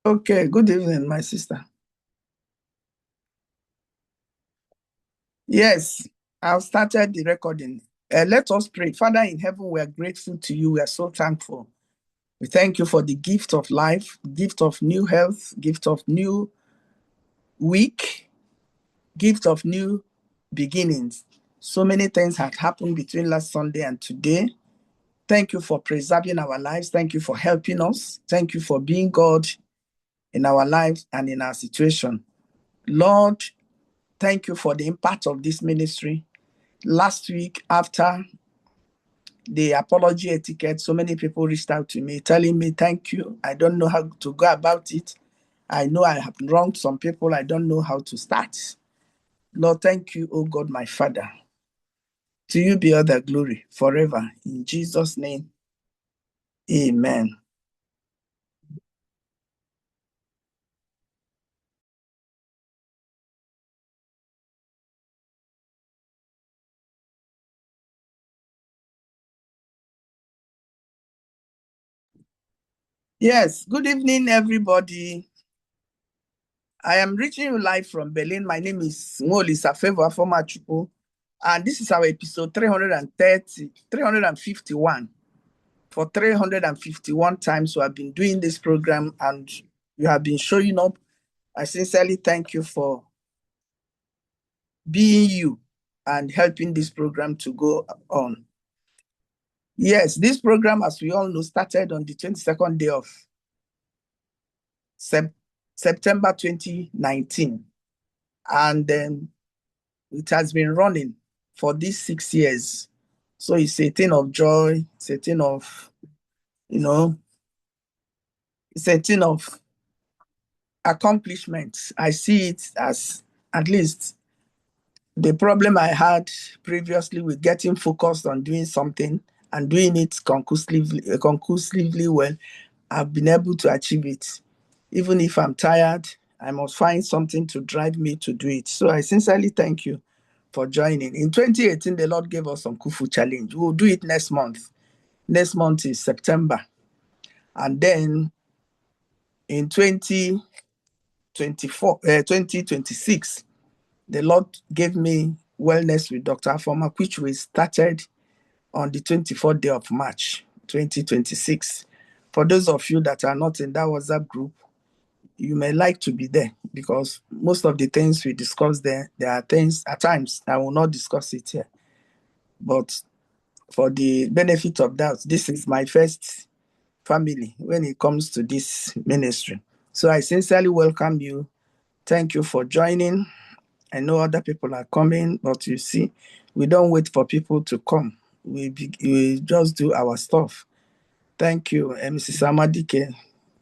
Okay, good evening, my sister. Yes, I've started the recording. Let us pray. Father in heaven, we are grateful to you. We are so thankful. We thank you for the gift of life, gift of new health, gift of new week, gift of new beginnings. So many things have happened between last Sunday and today. Thank you for preserving our lives. Thank you for helping us. Thank you for being God in our lives and in our situation. Lord, thank you for the impact of this ministry. Last week, after the apology etiquette, so many people reached out to me telling me, thank you. I don't know how to go about it. I know I have wronged some people. I don't know how to start. Lord, thank you, oh God, my Father. To you be all the glory forever. In Jesus' name, amen. Yes, good evening, everybody. I am reaching you live from Berlin. My name is Dr.Favour, Afoma, and this is our episode 351. For 351 times we have been doing this program and you have been showing up. I sincerely thank you for being you and helping this program to go on. Yes, this program, as we all know, started on the 22nd day of September 2019. And then it has been running for these 6 years. So it's a thing of joy, it's a thing of, you know, it's a thing of accomplishments. I see it as at least the problem I had previously with getting focused on doing something and doing it conclusively well, I've been able to achieve it. Even if I'm tired, I must find something to drive me to do it. So I sincerely thank you for joining. In 2018, the Lord gave us some Kufu challenge. We'll do it next month. Next month is September. And then in 2026, the Lord gave me Wellness with Dr. Afoma, which we started on the 24th day of March, 2026. For those of you that are not in that WhatsApp group, you may like to be there because most of the things we discuss there are things at times I will not discuss it here. But for the benefit of that, this is my first family when it comes to this ministry. So I sincerely welcome you. Thank you for joining. I know other people are coming, but you see, we don't wait for people to come. We just do our stuff. Thank you, Mrs. Amadike,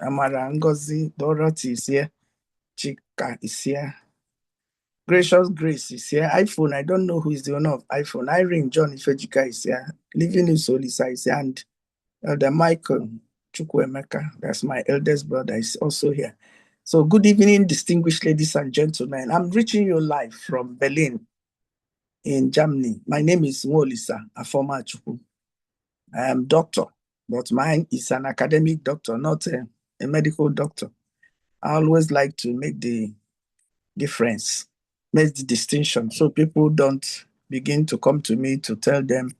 Amara Ngozi, Dorothy is here, Chika is here, Gracious Grace is here, iPhone, I don't know who is the owner of iPhone, Irene John Ifejika is here, Living in Solisa is here, and Elder Michael Chukwemeka, that's my eldest brother, is also here. So good evening, distinguished ladies and gentlemen. I'm reaching you live from Berlin in Germany. My name is Wolisa Afoma Chukwu. I am doctor, but mine is an academic doctor, not a medical doctor. I always like to make the difference, make the distinction, so people don't begin to come to me to tell them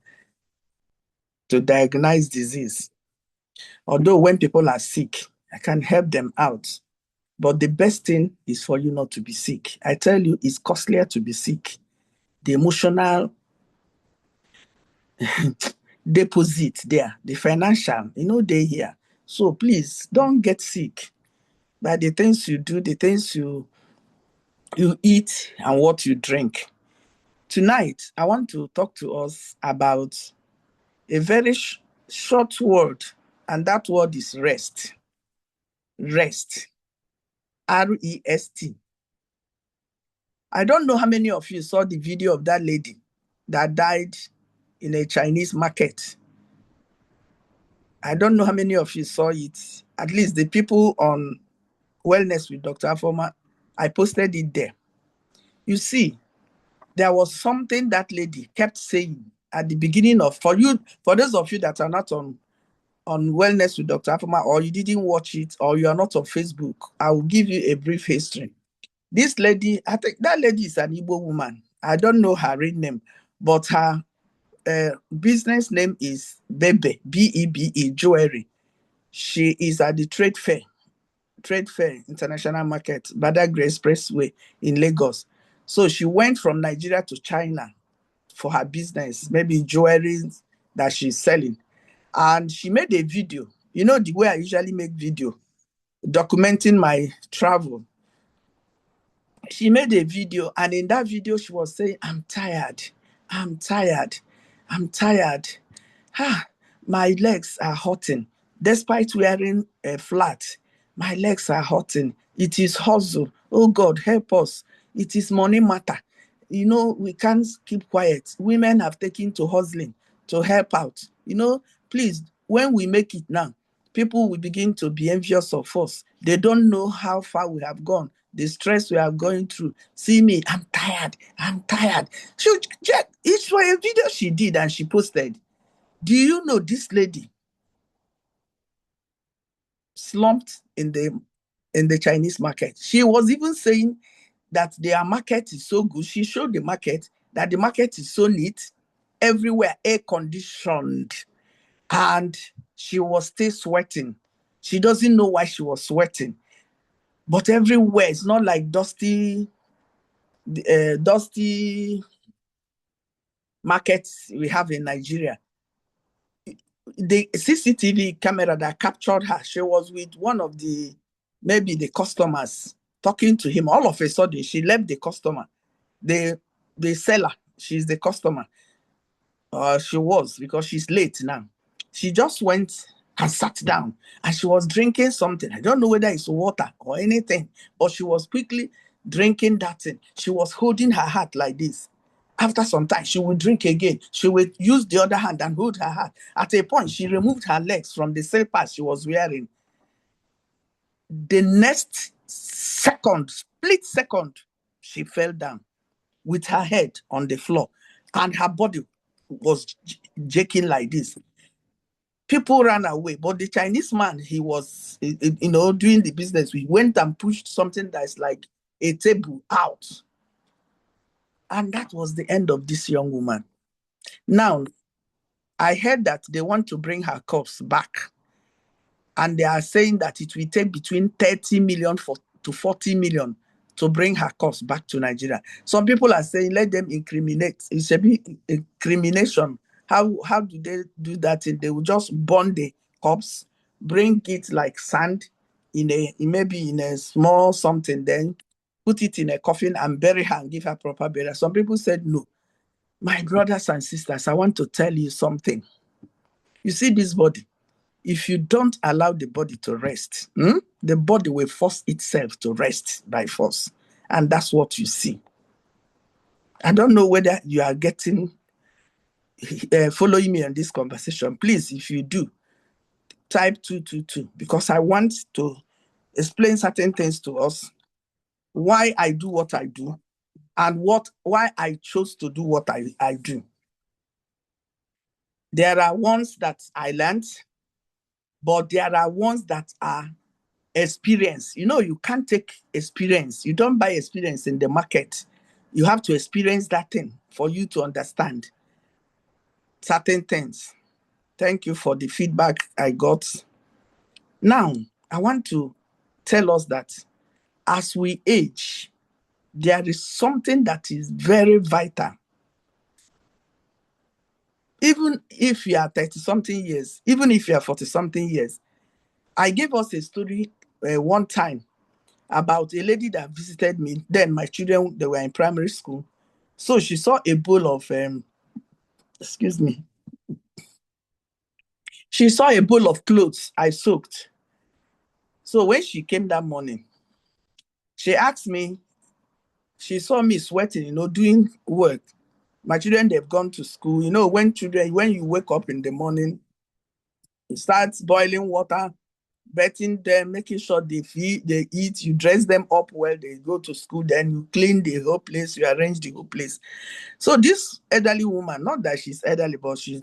to diagnose disease. Although when people are sick, I can help them out. But the best thing is for you not to be sick. I tell you, it's costlier to be sick. The emotional deposit there, the financial, they here. So please don't get sick by the things you do, the things you eat, and what you drink. Tonight, I want to talk to us about a very short word, and that word is rest. Rest. REST. I don't know how many of you saw the video of that lady that died in a Chinese market. I don't know how many of you saw it. At least the people on Wellness with Dr. Afoma, I posted it there. You see, there was something that lady kept saying at the beginning of, for those of you that are not on on Wellness with Dr. Afoma, or you didn't watch it, or you are not on Facebook, I will give you a brief history. This lady, I think that lady is an Igbo woman. I don't know her real name, but her business name is Bebe, Bebe Jewelry. She is at the trade fair international market, Badagry Expressway in Lagos. So she went from Nigeria to China for her business, maybe jewelry that she's selling. And she made a video. You know the way I usually make video, documenting my travel. She made a video, and in that video she was saying, I'm tired. I'm tired. I'm tired. My legs are hurting. Despite wearing a flat, my legs are hurting. It is hustle. Oh God, help us. It is money matter. You know, we can't keep quiet. Women have taken to hustling to help out. You know, please, when we make it now, people will begin to be envious of us. They don't know how far we have gone, the stress we are going through. See me, I'm tired. I'm tired. She check. It's for a video she did and she posted. Do you know this lady slumped in the Chinese market? She was even saying that their market is so good. She showed the market that the market is so neat, everywhere air conditioned, and she was still sweating. She doesn't know why she was sweating, but everywhere it's not like dusty markets we have in Nigeria. The CCTV camera that captured her, she was with one of maybe the customers talking to him. All of a sudden, she left the customer, the seller. She's the customer. She was, because she's late now. She just went and sat down, and she was drinking something. I don't know whether it's water or anything, but she was quickly drinking that thing. She was holding her heart like this. After some time, she would drink again. She would use the other hand and hold her heart. At a point, she removed her legs from the slippers she was wearing. The next second, split second, she fell down with her head on the floor, and her body was shaking like this. People ran away, but the Chinese man, he was, doing the business. We went and pushed something that's like a table out. And that was the end of this young woman. Now, I heard that they want to bring her corpse back. And they are saying that it will take between 30 million to 40 million to bring her corpse back to Nigeria. Some people are saying, let them incriminate. It should be incrimination. How do they do that? They will just burn the corpse, bring it like sand maybe in a small something, then put it in a coffin and bury her and give her proper burial. Some people said no. My brothers and sisters, I want to tell you something. You see this body, if you don't allow the body to rest, the body will force itself to rest by force. And that's what you see. I don't know whether you are following me on this conversation. Please, if you do, type 222, because I want to explain certain things to us, why I do what I do, and why I chose to do what I do. There are ones that I learned, but there are ones that are experience. You can't take experience. You don't buy experience in the market. You have to experience that thing for you to understand certain things. Thank you for the feedback I got. Now, I want to tell us that as we age, there is something that is very vital. Even if you are 30-something years, even if you are 40-something years. I gave us a story one time about a lady that visited me. Then my children, they were in primary school. So she saw a bowl of, she saw a bowl of clothes I soaked. So when she came that morning, she asked me, she saw me sweating, doing work. My children, they've gone to school. When you wake up in the morning, you start boiling water, bathing them, making sure they eat, you dress them up well, they go to school, then you clean the whole place, you arrange the whole place. So this elderly woman, not that she's elderly, but she's,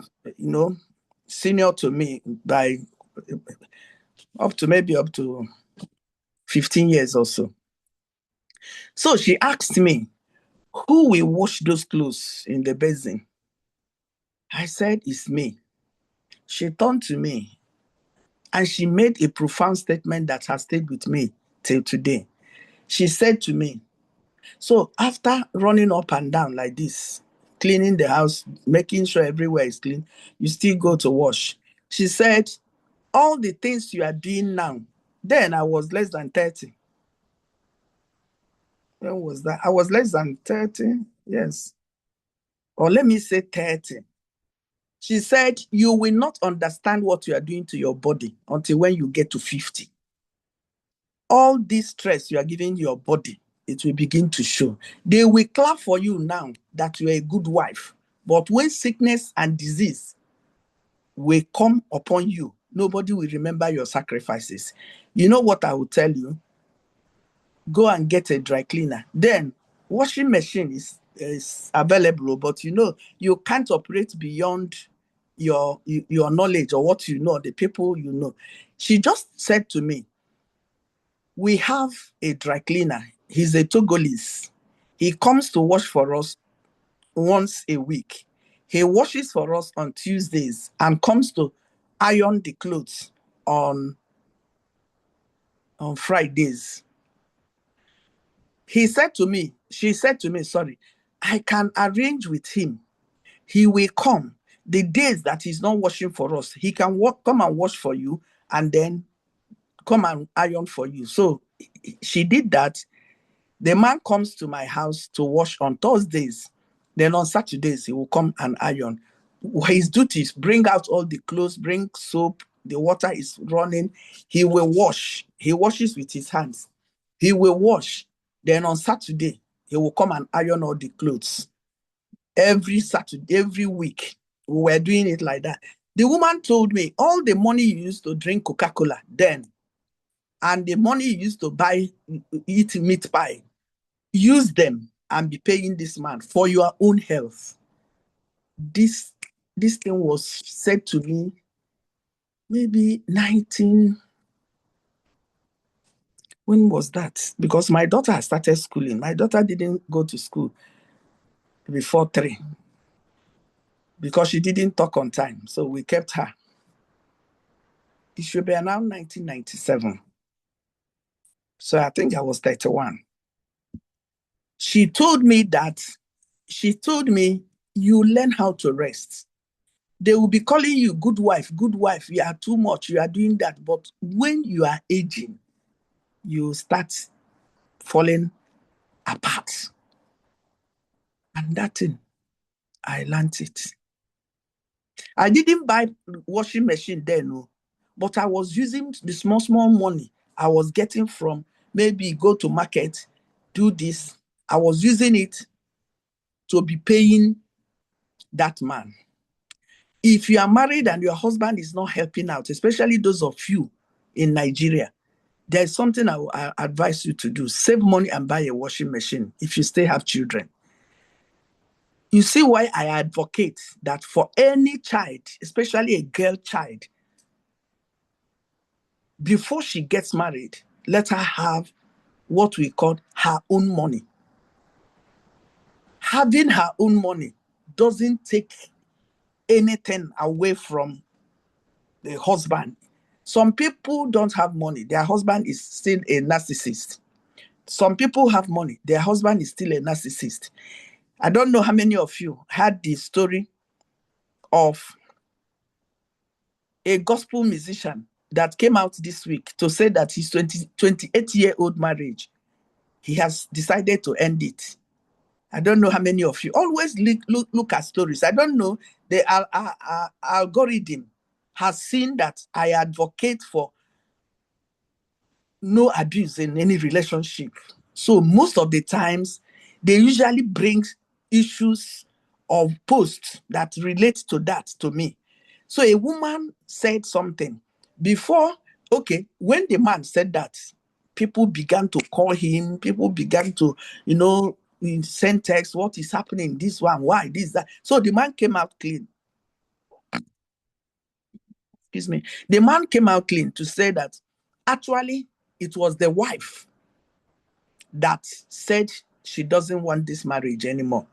senior to me by maybe up to 15 years or so. So she asked me, who will wash those clothes in the basin? I said, it's me. She turned to me and she made a profound statement that has stayed with me till today. She said to me, so after running up and down like this, cleaning the house, making sure everywhere is clean, you still go to wash. She said, all the things you are doing now, then I was less than 30. When was that? I was less than 30, yes. Or let me say 30. She said, you will not understand what you are doing to your body until when you get to 50. All this stress you are giving your body, it will begin to show. They will clap for you now that you are a good wife. But when sickness and disease will come upon you, nobody will remember your sacrifices. You know what I will tell you? Go and get a dry cleaner. Then washing machine is available, but you can't operate beyond your knowledge or what you know, the people you know. She just said to me, we have a dry cleaner. He's a Togolese. He comes to wash for us once a week. He washes for us on Tuesdays and comes to iron the clothes on Fridays. She said to me, sorry, I can arrange with him. He will come. The days that he's not washing for us, he can come and wash for you and then come and iron for you. So she did that. The man comes to my house to wash on Thursdays. Then on Saturdays, he will come and iron. His duty is bring out all the clothes, bring soap, the water is running. He will wash. He washes with his hands. He will wash. Then on Saturday, he will come and iron all the clothes. Every Saturday, every week, we were doing it like that. The woman told me all the money you used to drink Coca-Cola then, and the money you used to eat meat pie, use them and be paying this man for your own health. This thing was said to me maybe 19. When was that? Because my daughter started schooling. My daughter didn't go to school before 3 because she didn't talk on time. So we kept her. It should be around 1997. So I think I was 31. She told me, you learn how to rest. They will be calling you good wife, you are too much, you are doing that. But when you are aging, you start falling apart. And that thing, I learned it. I didn't buy washing machine then, no, but I was using the small money I was getting from maybe go to market, do this. I was using it to be paying that man. If you are married and your husband is not helping out, especially those of you in Nigeria, there's something I advise you to do. Save money and buy a washing machine if you still have children. You see why I advocate that for any child, especially a girl child, before she gets married, let her have what we call her own money. Having her own money doesn't take anything away from the husband. Some people don't have money. Their husband is still a narcissist. Some people have money. Their husband is still a narcissist. I don't know how many of you had the story of a gospel musician that came out this week to say that his 28-year-old marriage, he has decided to end it. I don't know how many of you always look at stories. I don't know. The algorithm has seen that I advocate for no abuse in any relationship. So most of the times, they usually bring issues of posts that relate to that to me. So a woman said something before, okay, when the man said that, people began to call him, people began to, send text, what is happening, this one, why, this, that. So the man came out clean. Excuse me. The man came out clean to say that Actually, it was the wife that said she doesn't want this marriage anymore.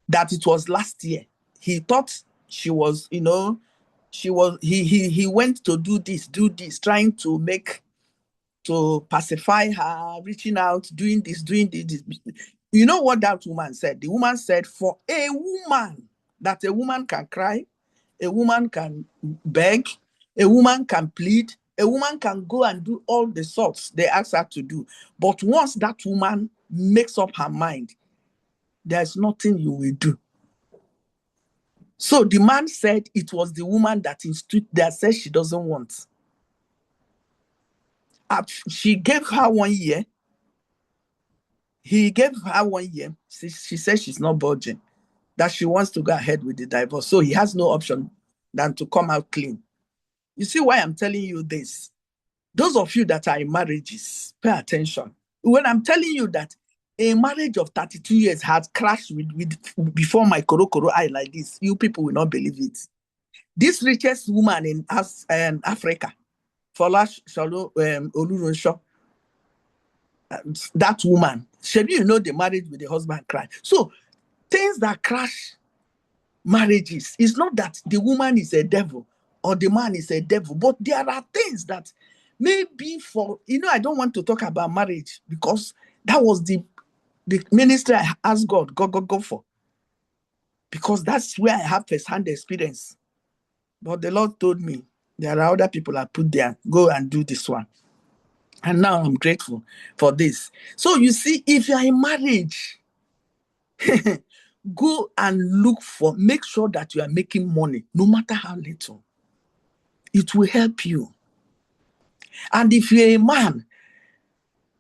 That it was last year. He thought she was, he went to do this, trying to pacify her, reaching out, doing this, doing this. You know what that woman said? The woman said, for a woman, that a woman can cry, a woman can beg, a woman can plead, a woman can go and do all the sorts they ask her to do. But once that woman makes up her mind, there's nothing you will do. So the man said it was the woman that said she doesn't want. She gave her 1 year. He gave her 1 year. She said she's not budging, that she wants to go ahead with the divorce. So he has no option than to come out clean. You see why I'm telling you this? Those of you that are in marriages, pay attention. When I'm telling you that a marriage of 32 years has crashed before my korokoro eye like this, you people will not believe it. This richest woman in Africa, Fola Oluronsho, that woman, you know the marriage with the husband cried. So things that crash marriages, it's not that the woman is a devil or the man is a devil, but there are things that maybe I don't want to talk about marriage because that was the ministry I asked God go for, because that's where I have first-hand experience. But the Lord told me there are other people I put there, go and do this one. And now I'm grateful for this. So you see, if you're in marriage, go and make sure that you are making money, no matter how little. It will help you. And if you're a man,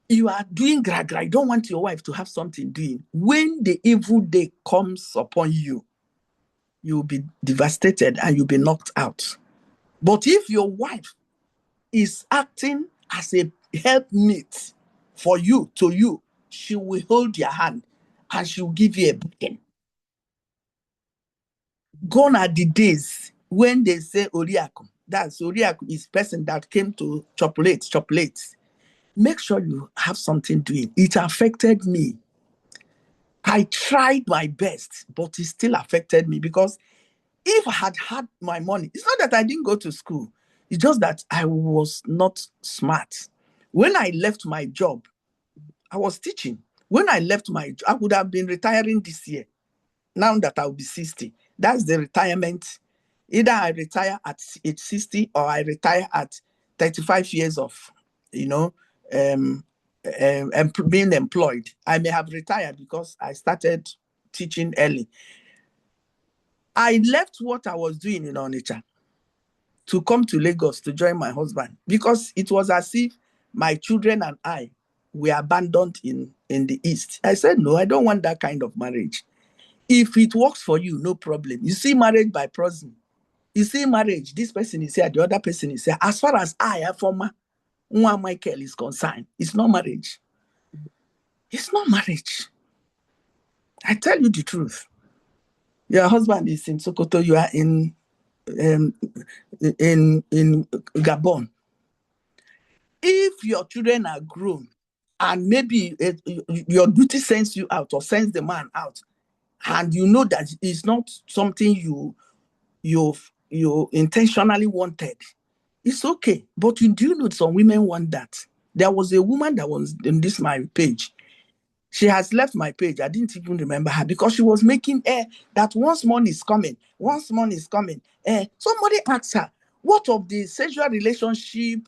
you are doing gra-gra, you don't want your wife to have something doing. When the evil day comes upon you, you'll be devastated and you'll be knocked out. But if your wife is acting as a helpmate for you, she will hold your hand and she will give you a booking. Gone are the days when they say Oriaku. That's Oriaku is person that came to chocolate. Make sure you have something doing. It affected me. I tried my best, but it still affected me, because if I had my money, it's not that I didn't go to school. It's just that I was not smart. When I left my job, I was teaching. When I left my job, I would have been retiring this year. Now that I'll be 60, that's the retirement. Either I retire at age 60 or I retire at 35 years of, being employed. I may have retired because I started teaching early. I left what I was doing in Onitsha to come to Lagos to join my husband, because it was as if my children and I were abandoned in the East. I said, no, I don't want that kind of marriage. If it works for you, no problem. You see marriage by proxy. You see marriage, this person is here, the other person is here. As far as I, Afoma, Michael is concerned, it's not marriage. It's not marriage. I tell you the truth. Your husband is in Sokoto, you are in Gabon. If your children are grown and maybe your duty sends you out or sends the man out, and you know that it's not something you intentionally wanted, it's okay. But do you know some women want that? There was a woman that was in my page. She has left my page. I didn't even remember her, because she was making that once money is coming. Somebody asked her, what of the sexual relationship,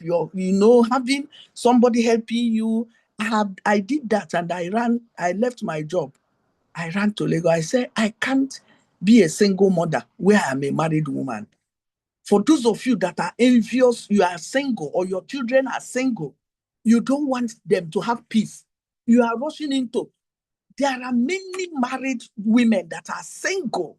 having somebody helping you? I did that, and I left my job. I ran to Lagos. I said, I can't be a single mother where I'm a married woman. For those of you that are envious, you are single or your children are single, you don't want them to have peace. You are rushing into. There are many married women that are single.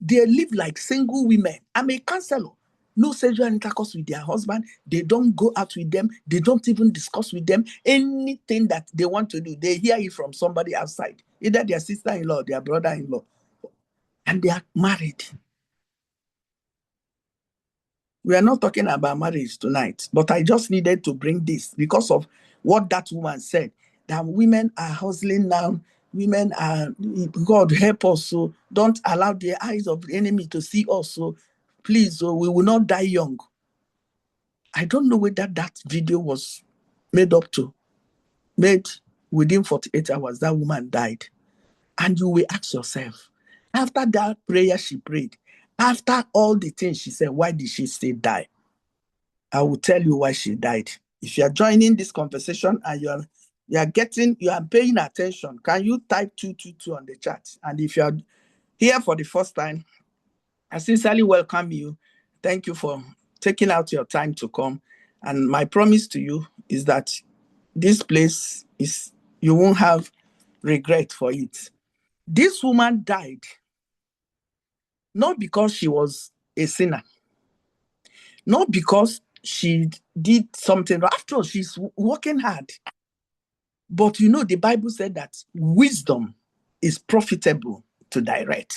They live like single women. I'm a counselor. No sexual intercourse with their husband. They don't go out with them. They don't even discuss with them. Anything that they want to do, they hear it from somebody outside, either their sister-in-law or their brother-in-law. And they are married. We are not talking about marriage tonight, but I just needed to bring this because of what that woman said, that women are hustling now. Women are, God help us, so don't allow the eyes of the enemy to see us. So please, so we will not die young. I don't know whether that video was made within 48 hours, that woman died. And you will ask yourself, after that prayer she prayed, after all the things she said, why did she still die? I will tell you why she died. If you are joining this conversation and you are paying attention, can you type 222 on the chat? And if you are here for the first time, I sincerely welcome you. Thank you for taking out your time to come. And my promise to you is that this place is, you won't have regret for it. This woman died not because she was a sinner, not because she did something. After all, she's working hard. But you know, the Bible said that wisdom is profitable to direct.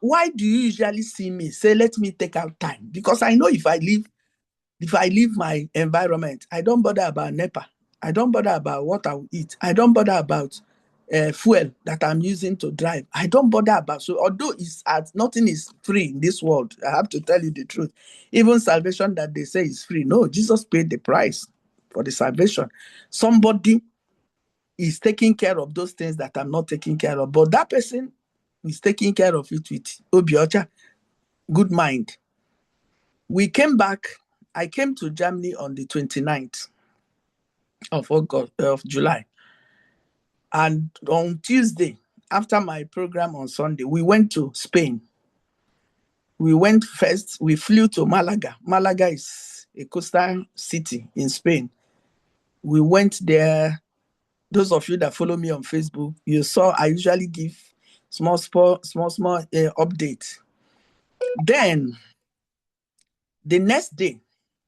Why do you usually see me say, let me take out time? Because I know if I leave my environment, I don't bother about NEPA. I don't bother about what I will eat. I don't bother about fuel that I'm using to drive. I don't bother about. So although nothing is free in this world, I have to tell you the truth. Even salvation that they say is free. No, Jesus paid the price for the salvation. Somebody is taking care of those things that I'm not taking care of. But that person is taking care of it with Obiocha, good mind. We came back. I came to Germany on the 29th of July. And on Tuesday, after my program on Sunday, we went to Spain. We went first, we flew to Malaga. Malaga is a coastal city in Spain. We went there. Those of you that follow me on Facebook, you saw I usually give small updates. Then, the next day,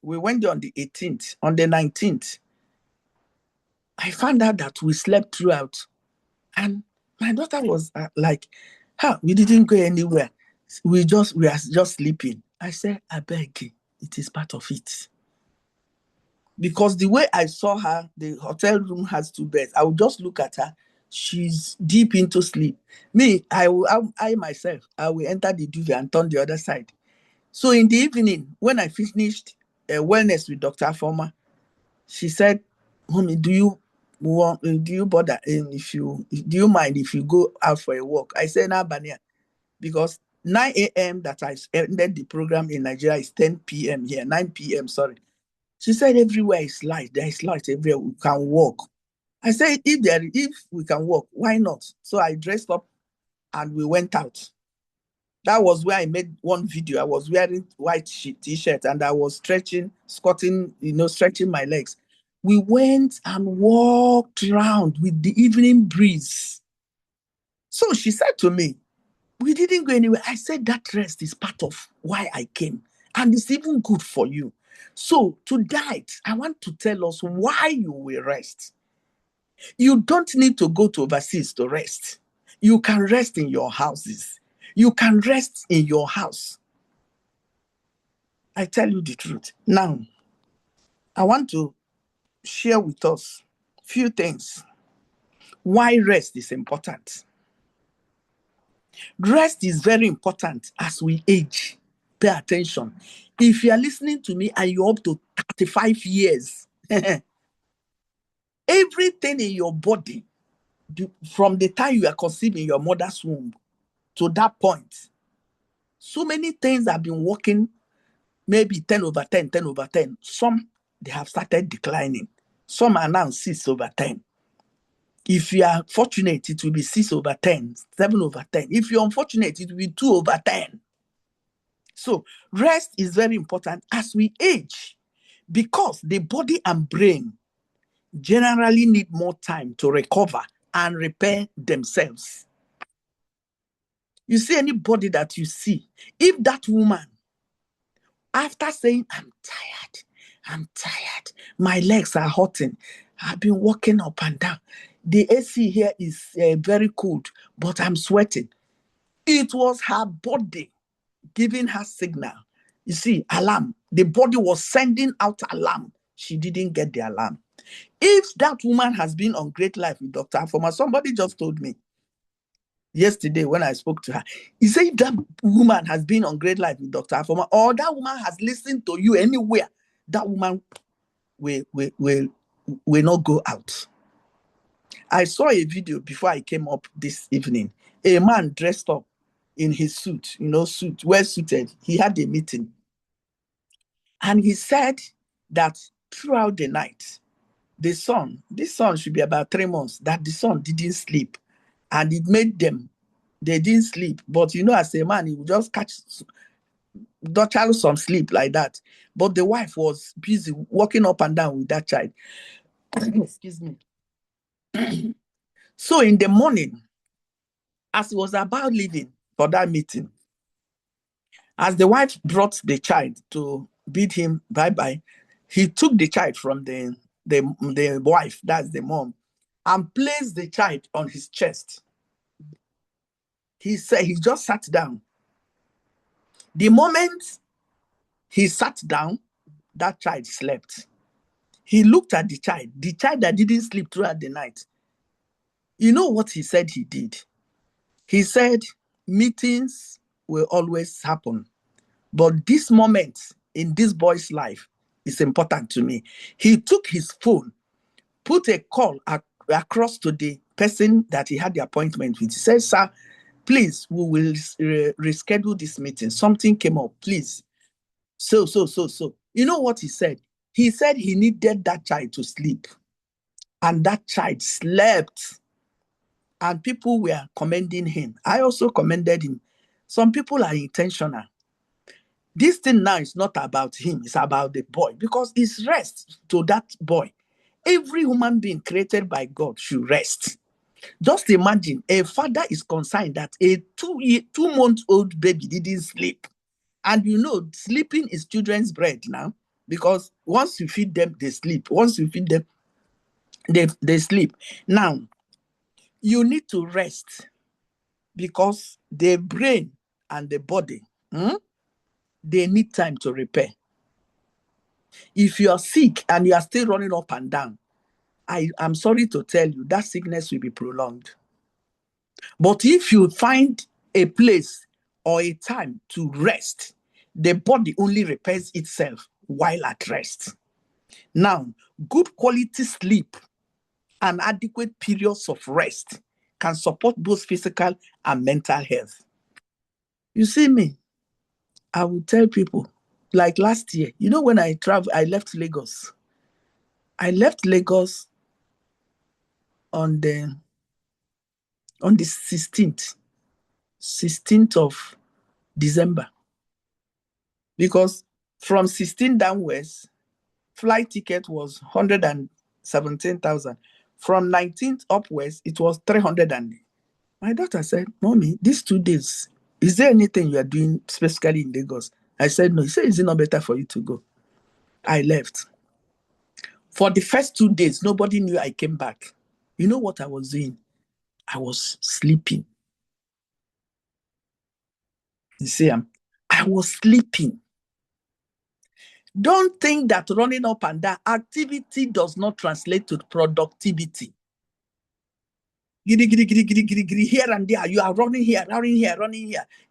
we went there on the 18th. On the 19th, I found out that we slept throughout. And my daughter was like, we didn't go anywhere. We are just sleeping. I said, I beg you, it is part of it. Because the way I saw her, the hotel room has 2 beds. I would just look at her. She's deep into sleep. Me, I myself, I will enter the duvet and turn the other side. So in the evening, when I finished wellness with Dr. Afoma, she said, "Mommy, do you bother do you mind if you go out for a walk?" I said, "Nah, Bania," because 9 a.m. that I ended the program in Nigeria is 10 p.m. here, 9 p.m. Sorry. She said, "Everywhere is light. There is light everywhere. We can walk." I said, if we can walk, why not? So I dressed up and we went out. That was where I made one video. I was wearing white t-shirt and I was stretching my legs. We went and walked around with the evening breeze. So she said to me, "We didn't go anywhere." I said, "That rest is part of why I came. And it's even good for you." So tonight, I want to tell us why you will rest. You don't need to go to overseas to rest. You can rest in your houses. You can rest in your house. I tell you the truth. Now, I want to share with us a few things. Why rest is important. Rest is very important as we age. Pay attention. If you are listening to me and you're up to 35 years, everything in your body, from the time you are conceived in your mother's womb to that point, so many things have been working, maybe 10 over 10, 10 over 10. Some, they have started declining. Some are now 6 over 10. If you are fortunate, it will be 6 over 10, 7 over 10. If you're unfortunate, it will be 2 over 10. So rest is very important as we age, because the body and brain generally need more time to recover and repair themselves. You see anybody that you see, if that woman, after saying, I'm tired, my legs are hurting, I've been walking up and down, the AC here is very cold, but I'm sweating. It was her body giving her signal. You see, alarm. The body was sending out alarm. She didn't get the alarm. If that woman has been on Great Life with Dr. Afoma, somebody just told me yesterday when I spoke to her, he said that woman has been on Great Life with Dr. Afoma, or that woman has listened to you anywhere, that woman will not go out. I saw a video before I came up this evening. A man dressed up in his suit, suit, well suited. He had a meeting. And he said that throughout the night, this son should be about 3 months, that the son didn't sleep. And it made they didn't sleep. But as a man, he would just catch some sleep like that. But the wife was busy walking up and down with that child. Excuse me. So in the morning, as he was about leaving for that meeting, as the wife brought the child to bid him bye-bye, he took the child from the wife, that's the mom, and placed the child on his chest. He said he just sat down. The moment he sat down, that child slept. He looked at the child that didn't sleep throughout the night. You know what he said he did? He said, meetings will always happen, but this moment in this boy's life is important to me. He took his phone, put a call across to the person that he had the appointment with. He said, sir, please, we will reschedule this meeting. Something came up, please. So. You know what he said? He said he needed that child to sleep. And that child slept. And people were commending him. I also commended him. Some people are intentional. This thing now is not about him. It's about the boy. Because it's rest to that boy. Every human being created by God should rest. Just imagine a father is concerned that a 2-month-old baby didn't sleep. And sleeping is children's bread now, because once you feed them, they sleep. Once you feed them, they sleep. Now, you need to rest, because the brain and the body, they need time to repair. If you are sick and you are still running up and down, I'm sorry to tell you, that sickness will be prolonged. But if you find a place or a time to rest, the body only repairs itself while at rest. Now, good quality sleep and adequate periods of rest can support both physical and mental health. You see me, I will tell people, like last year, when I traveled, I left Lagos. I left Lagos on the 16th of December. Because from 16 downwards, flight ticket was 117,000. From 19th upwards, it was 300. My daughter said, Mommy, these 2 days, is there anything you are doing specifically in Lagos? I said, no. He said, is it not better for you to go? I left. For the first 2 days, nobody knew I came back. You know what I was doing? I was sleeping. You see, I was sleeping. Don't think that running up and down activity does not translate to productivity. Here and there, you are running here.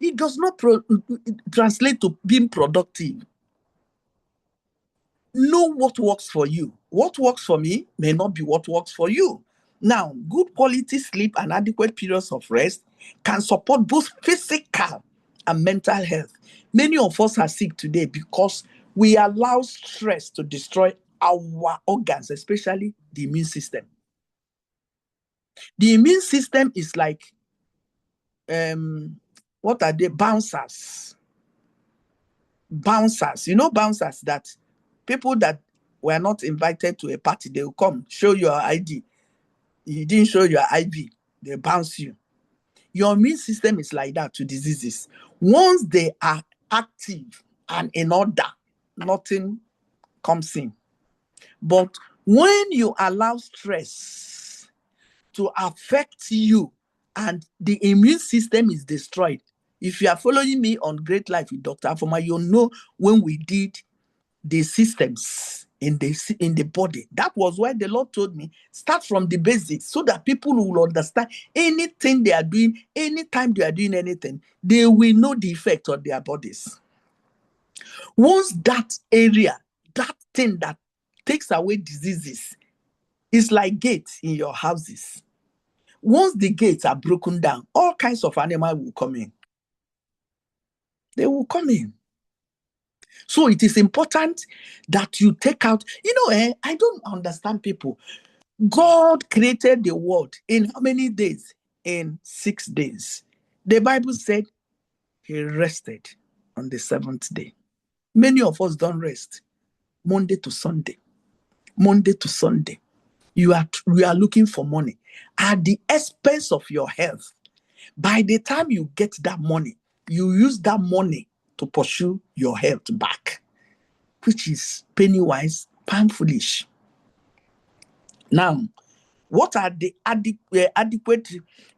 It does not translate to being productive. Know what works for you. What works for me may not be what works for you. Now, good quality sleep and adequate periods of rest can support both physical and mental health. Many of us are sick today because we allow stress to destroy our organs, especially the immune system. The immune system is like, what are they? Bouncers. Bouncers. Bouncers, that people that were not invited to a party, they will come, show your ID. You didn't show your IV, they bounce you. Your immune system is like that to diseases. Once they are active and in order, nothing comes in. But when you allow stress to affect you and the immune system is destroyed, If you are following me on Great Life with Dr. Afoma, you'll know when we did the systems in the body. That was why the Lord told me, start from the basics so that people will understand anything they are doing, anytime they are doing anything, they will know the effect on their bodies. Once that area, that thing that takes away diseases, is like gates in your houses. Once the gates are broken down, all kinds of animals will come in. They will come in. So it is important that you take out, I don't understand people. God created the world in how many days? In 6 days. The Bible said he rested on the 7th day. Many of us don't rest Monday to Sunday. Monday to Sunday. We are looking for money at the expense of your health. By the time you get that money, you use that money to pursue your health back, which is penny wise, pound foolish. Now, what are the adequate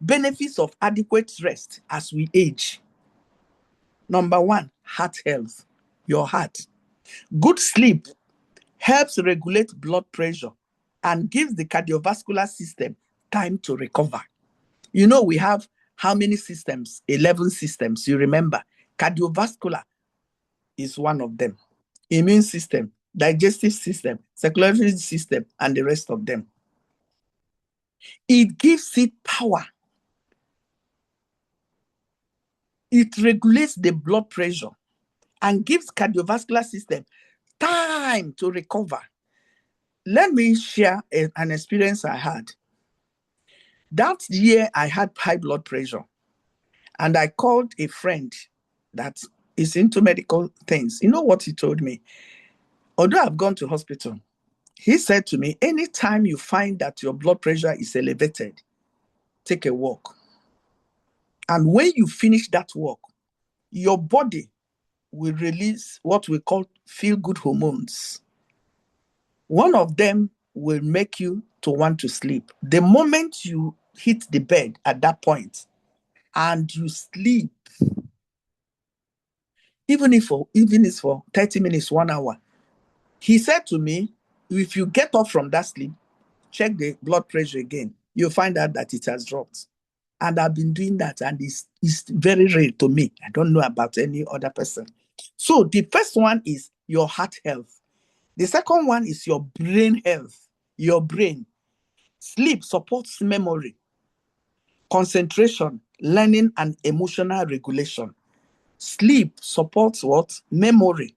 benefits of adequate rest as we age? Number 1, heart health. Your heart. Good sleep helps regulate blood pressure and gives the cardiovascular system time to recover. We have how many systems? 11 systems. You remember, cardiovascular is one of them. Immune system, digestive system, circulatory system, and the rest of them. It gives it power. It regulates the blood pressure and gives cardiovascular system time to recover. Let me share an experience I had. That year, I had high blood pressure, and I called a friend that is into medical things. You know what he told me? Although I've gone to hospital, he said to me, anytime you find that your blood pressure is elevated, take a walk. And when you finish that walk, your body will release what we call feel-good hormones. One of them will make you to want to sleep. The moment you hit the bed at that point and you sleep, even if it's for 30 minutes, 1 hour, he said to me, if you get up from that sleep, check the blood pressure again, you'll find out that it has dropped. And I've been doing that, and it's very rare to me. I don't know about any other person. So the first one is your heart health. The second one is your brain health, your brain. Sleep supports memory, concentration, learning, and emotional regulation. Sleep supports what? Memory,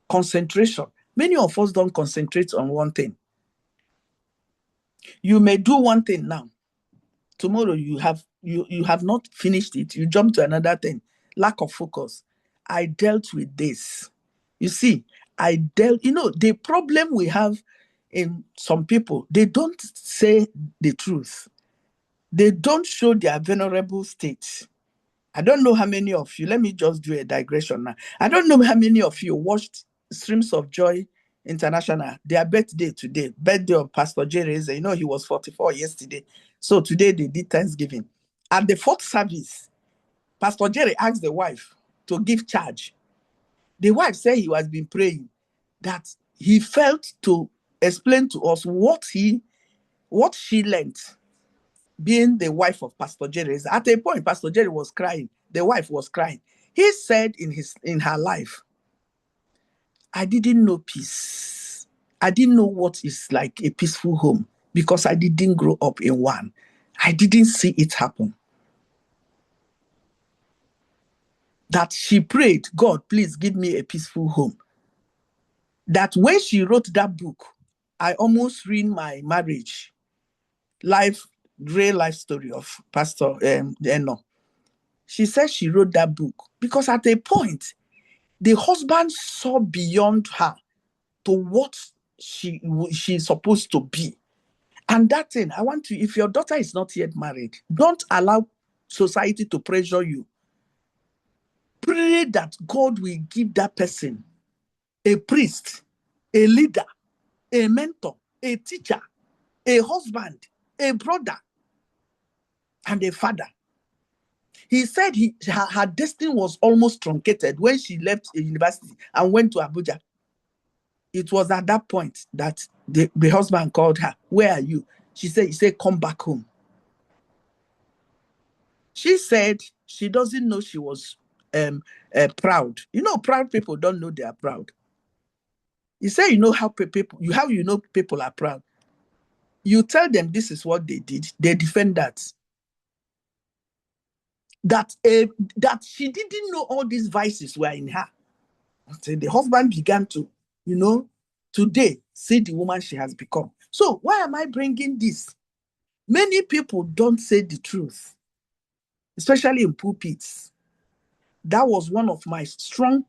concentration. Many of us don't concentrate on one thing. You may do one thing now. Tomorrow you have not finished it. You jump to another thing. Lack of focus. I dealt with this. You see, the problem we have in some people, they don't say the truth. They don't show their vulnerable state. I don't know how many of you, let me just do a digression now. I don't know how many of you watched Streams of Joy International, their birthday today, birthday of Pastor Jerry. He was 44 yesterday. So today they did Thanksgiving. At the fourth service, Pastor Jerry asked the wife to give charge. The wife said he has been praying, that he felt to explain to us what she learned being the wife of Pastor Jerry. At a point, Pastor Jerry was crying. The wife was crying. He said in her life, I didn't know peace. I didn't know what is like a peaceful home because I didn't grow up in one. I didn't see it happen. That she prayed, God, please give me a peaceful home. That when she wrote that book, I almost ruined my marriage. Real life story of Pastor Eno. She said she wrote that book because at a point, the husband saw beyond her to what she's supposed to be. And that thing, I want to, if your daughter is not yet married, don't allow society to pressure you. Pray that God will give that person a priest, a leader, a mentor, a teacher, a husband, a brother, and a father He said her destiny was almost truncated when she left a university and went to Abuja. It was at that point that the husband called her. Where are you? He said, come back home. She said she doesn't know she was proud. Proud people don't know they are proud. He said, how you know people are proud. You tell them this is what they did. They defend that. That she didn't know all these vices were in her. So the husband began to, today, see the woman she has become. So why am I bringing this? Many people don't say the truth, especially in pulpits. That was one of my strong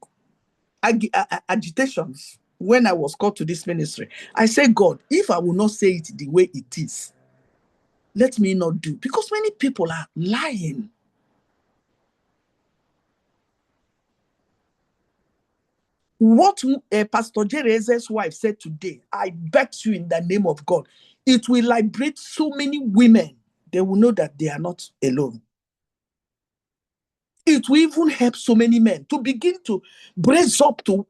agitations when I was called to this ministry. I said, God, if I will not say it the way it is, let me not do. Because many people are lying. What Pastor Jereze's wife said today, I beg you in the name of God, it will liberate so many women. They will know that they are not alone. It will even help so many men to begin to brace up to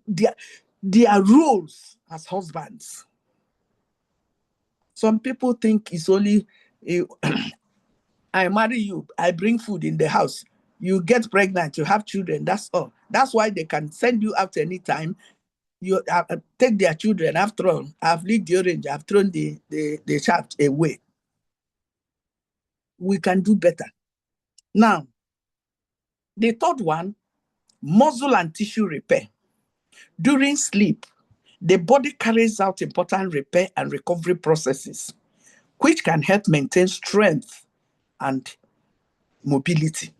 their roles as husbands. Some people think it's only, I marry you, I bring food in the house, you get pregnant, you have children, that's all. That's why they can send you out anytime. You take their children. After all, I've licked the orange, I've thrown the shaft away. We can do better. Now, the third one, muscle and tissue repair. During sleep, the body carries out important repair and recovery processes, which can help maintain strength and mobility.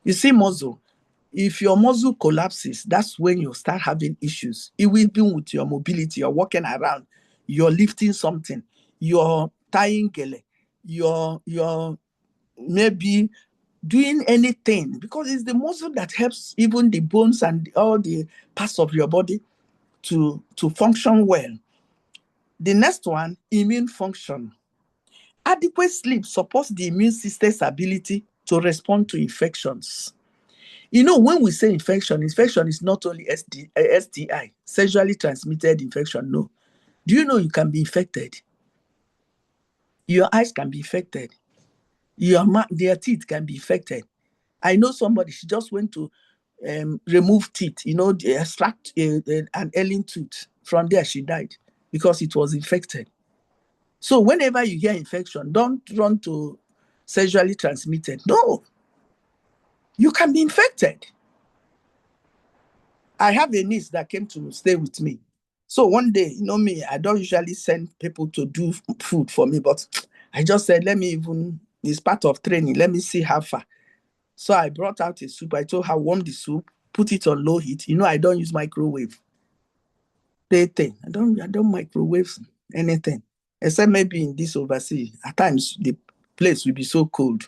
You see, muscle, if your muscle collapses, that's when you start having issues. It will be with your mobility. You're walking around, you're lifting something, you're tying gele, you're maybe doing anything, because it's the muscle that helps even the bones and all the parts of your body to function well. The next one, immune function. Adequate sleep supports the immune system's ability to respond to infections. When we say infection is not only STI, sexually transmitted infection. No. Do you know you can be infected? Your eyes can be infected. Their teeth can be infected. I know somebody, she just went to remove teeth, they extract an alien tooth. From there, she died because it was infected. So whenever you hear infection, don't run to sexually transmitted. No. You can be infected. I have a niece that came to stay with me. So one day, me, I don't usually send people to do food for me, but I just said, it's part of training. Let me see how far. So I brought out a soup. I told her, warm the soup, put it on low heat. I don't use microwave. I don't microwave anything. Except maybe in this overseas. At times, the place will be so cold.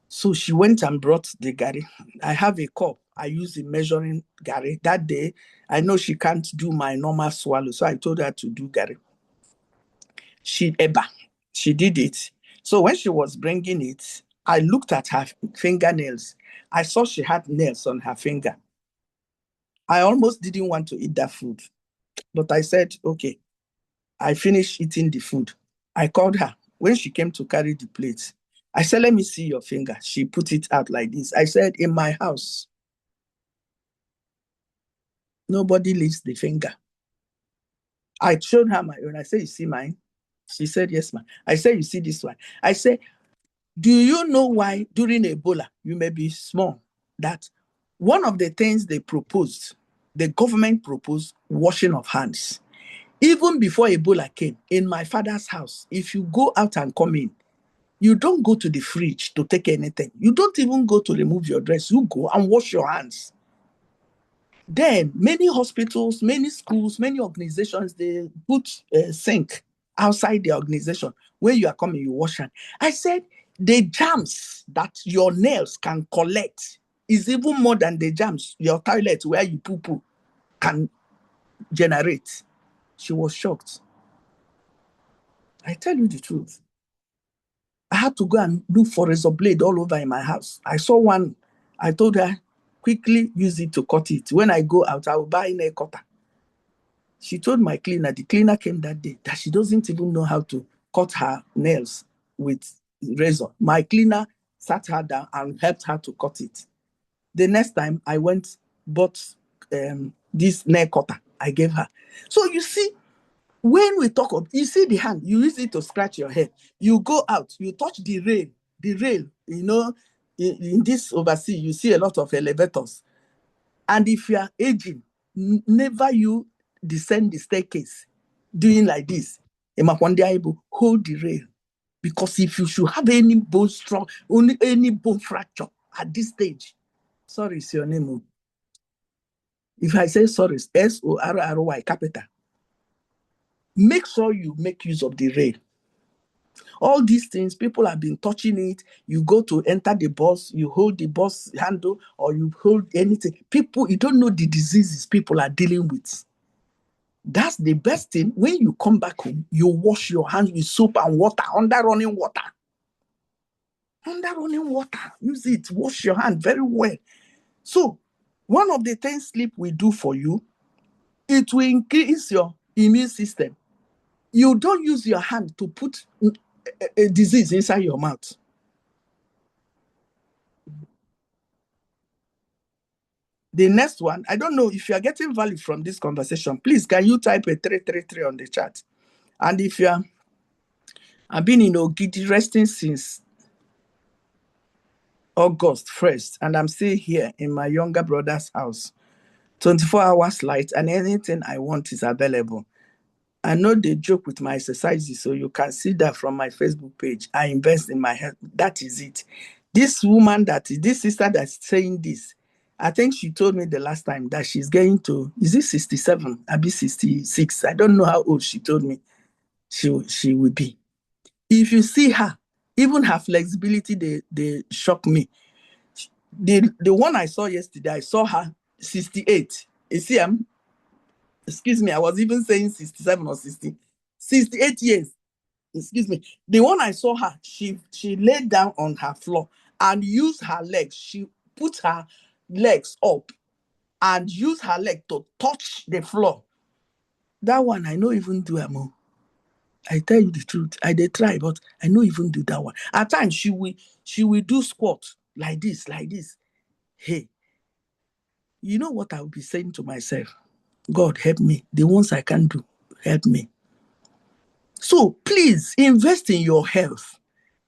So she went and brought the gari. I have a cup. I use the measuring gari. That day, I know she can't do my normal swallow. So I told her to do gari. She did it. So when she was bringing it, I looked at her fingernails. I saw she had nails on her finger. I almost didn't want to eat that food. But I said, okay, I finished eating the food. I called her. When she came to carry the plate, I said, let me see your finger. She put it out like this. I said, in my house, nobody leaves the finger. I showed her my own. I said, you see mine? She said, yes, ma'am. I said, you see this one? I said, do you know why during Ebola, you may be small, that one of the things they proposed, the government proposed washing of hands. Even before Ebola came, in my father's house, if you go out and come in, you don't go to the fridge to take anything. You don't even go to remove your dress. You go and wash your hands. Then many hospitals, many schools, many organizations, they put a sink outside the organization. When you are coming, you wash hands. I said, the germs that your nails can collect is even more than the germs your toilet where you poo-poo can generate. She was shocked. I tell you the truth. I had to go and look for razor blade all over in my house. I saw one. I told her, quickly use it to cut it. When I go out, I will buy a nail cutter. She told my cleaner, the cleaner came that day, that she doesn't even know how to cut her nails with razor. My cleaner sat her down and helped her to cut it. The next time I went, bought this nail cutter, I gave her. So you see, when we talk of, you see the hand, you use it to scratch your head. You go out, you touch the rail, you know, in this overseas, you see a lot of elevators. And if you are aging, never you descend the staircase doing like this. Hold the rail. Because if you should have any bone strong, only any bone fracture at this stage, sorry, it's your name. If I say sorry, SORRY, capital. Make sure you make use of the rail. All these things, people have been touching it. You go to enter the bus, you hold the bus handle, or you hold anything. People, you don't know the diseases people are dealing with. That's the best thing. When you come back home, you wash your hands with soap and water, under running water. Under running water. Use it. Wash your hand very well. So, one of the things sleep will do for you, it will increase your immune system. You don't use your hand to put a disease inside your mouth. The next one, I don't know if you are getting value from this conversation. Please, can you type a 333 on the chat? And if you are, I've been in Ogidi resting since August 1st, and I'm still here in my younger brother's house. 24 hours light, and anything I want is available. I know they joke with my exercises, so you can see that from my Facebook page. I invest in my health. That is it. This sister that's saying this, I think she told me the last time that she's going to, is it 67? I'll be 66. I don't know how old she told me she will be. If you see her, even her flexibility, they shock me. The one I saw yesterday, I saw her 68. You see, excuse me, I was even saying 67 or 60. 68 years. Excuse me. The one I saw her, she laid down on her floor and used her legs. She put her legs up and used her leg to touch the floor. That one, I know even do more. I tell you the truth. I did try, but I know even do that one. At times, she will do squat like this. Hey, you know what I will be saying to myself? God, help me. The ones I can do, help me. So please invest in your health.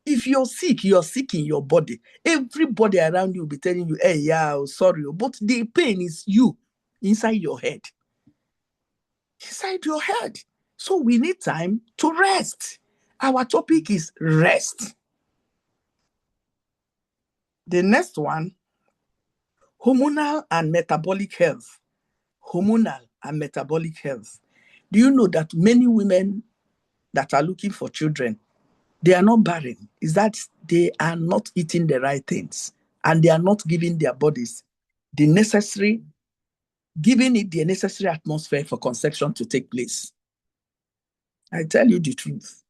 If you're sick in your body. Everybody around you will be telling you, hey, yeah, sorry. But the pain is you inside your head. Inside your head. So we need time to rest. Our topic is rest. The next one, hormonal and metabolic health. Hormonal and metabolic health. Do you know that many women that are looking for children, they are not barren? Is that they are not eating the right things and they are not giving their bodies the necessary, giving it the necessary atmosphere for conception to take place. I tell you the truth.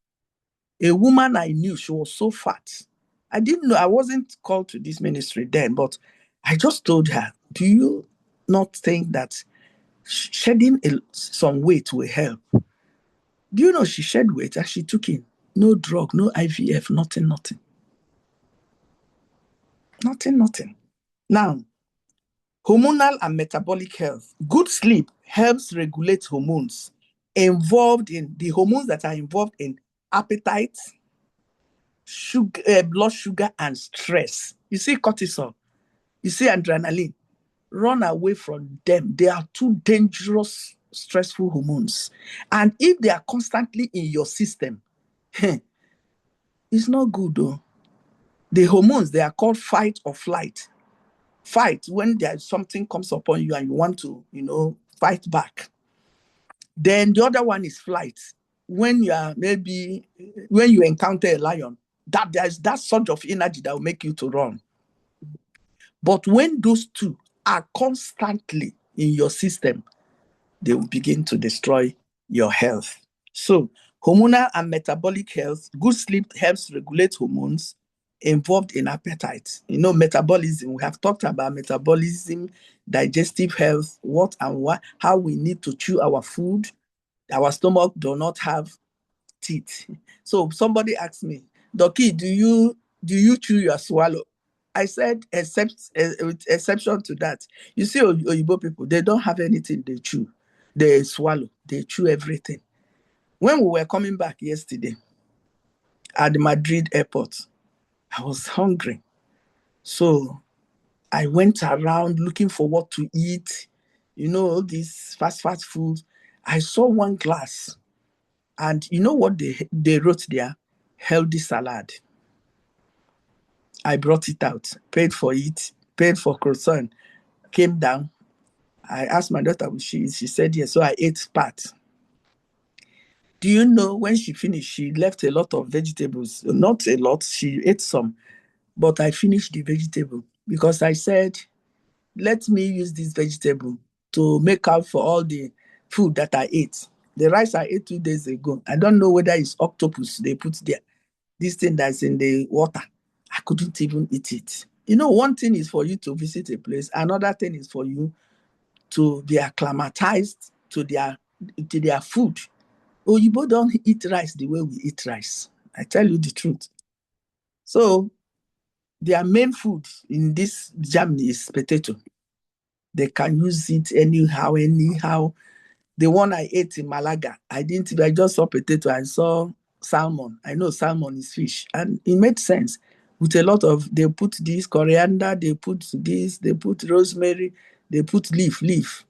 A woman I knew, she was so fat. I didn't know, I wasn't called to this ministry then, but I just told her, do you not think that shedding some weight will help? Do you know she shed weight and she took in no drug, no IVF, nothing. Nothing. Now, hormonal and metabolic health. Good sleep helps regulate hormones involved in the hormones that are involved in appetite, sugar, blood sugar, and stress. You see cortisol, you see adrenaline. Run away from them. They are too dangerous, stressful hormones. And if they are constantly in your system, it's not good though. The hormones, they are called fight or flight. Fight when there's something comes upon you and you want to, fight back. Then the other one is flight. When you encounter a lion, that there's that surge of energy that will make you to run. But when those two are constantly in your system, they will begin to destroy your health. So Hormonal and metabolic health. Good sleep helps regulate hormones involved in appetite. You know, metabolism. We have talked about metabolism, digestive health, what and what, how we need to chew our food. Our stomach do not have teeth. So somebody asked me, Doki, do you chew your swallow? I said, with exception to that. You see, Oyibo people, they don't have anything they chew. They swallow. They chew everything. When we were coming back yesterday at the Madrid airport, I was hungry. So I went around looking for what to eat, these fast food. I saw one glass, and you know what they wrote there? Healthy salad. I brought it out, paid for it, paid for croissant, came down. I asked my daughter, she said yes. So I ate part. Do you know when she finished, she left a lot of vegetables? Not a lot, she ate some, but I finished the vegetable because I said, let me use this vegetable to make up for all the food that I ate. The rice I ate 2 days ago, I don't know whether it's octopus they put there. This thing that's in the water, I couldn't even eat it. One thing is for you to visit a place, another thing is for you to be acclimatized to their food. Oyibo don't eat rice the way we eat rice. I tell you the truth. So their main food in this Germany is potato. They can use it anyhow. The one I ate in Malaga, I just saw potato, I saw salmon. I know salmon is fish. And it made sense. With a lot of, they put this coriander, they put this, they put rosemary, they put leaf.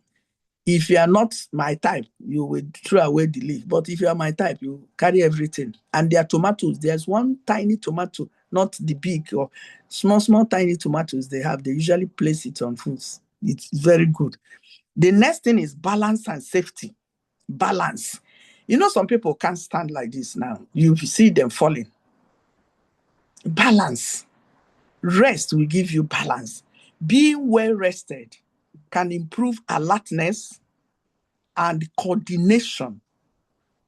If you are not my type, you will throw away the leaf. But if you are my type, you carry everything. And their tomatoes, there's one tiny tomato, not the big or small, tiny tomatoes they have. They usually place it on foods. It's very good. The next thing is balance and safety. Balance. Some people can't stand like this now. You see them falling. Balance. Rest will give you balance. Being well rested can improve alertness and coordination,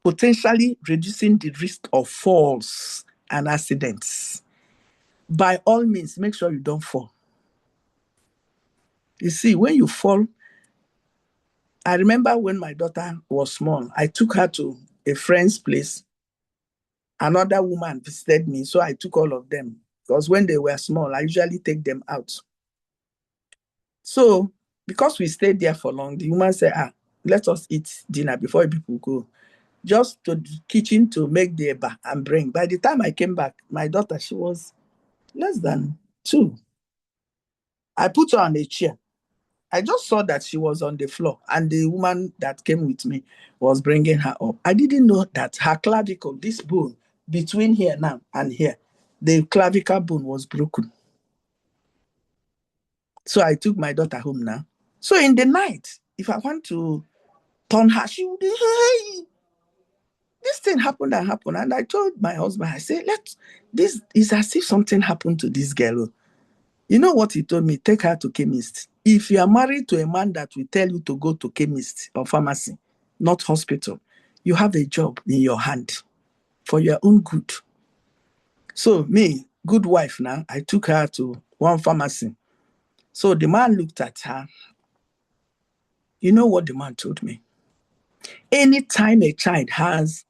potentially reducing the risk of falls and accidents. By all means, make sure you don't fall. You see, when you fall, I remember when my daughter was small, I took her to a friend's place. Another woman visited me, so I took all of them. Because when they were small, I usually take them out. So, because we stayed there for long, the woman said, let us eat dinner before people go. Just to the kitchen to make the eba and bring. By the time I came back, my daughter, she was less than 2. I put her on a chair. I just saw that she was on the floor, and the woman that came with me was bringing her up. I didn't know that her clavicle, this bone between here now and here, the clavicle bone was broken. So I took my daughter home now. So in the night, if I want to turn her, she would, hey, this thing happened and happened. And I told my husband, I said, this is as if something happened to this girl. You know what he told me? Take her to chemist. If you are married to a man that will tell you to go to chemist or pharmacy, not hospital, you have a job in your hand for your own good. So me, good wife now, I took her to one pharmacy. So the man looked at her. You know what the man told me? Anytime a child has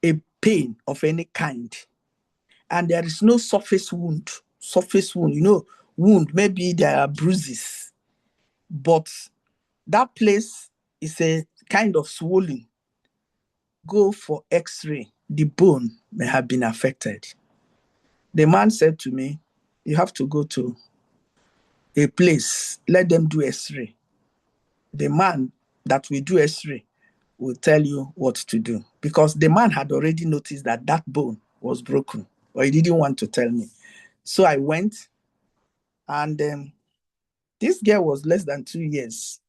a pain of any kind, and there is no surface wound, wound, maybe there are bruises, but that place is a kind of swollen, go for x-ray. The bone may have been affected. The man said to me, you have to go to a place, let them do x-ray. The man that will do x-ray will tell you what to do, because the man had already noticed that that bone was broken, or he didn't want to tell me. So I went, and this girl was less than 2 years.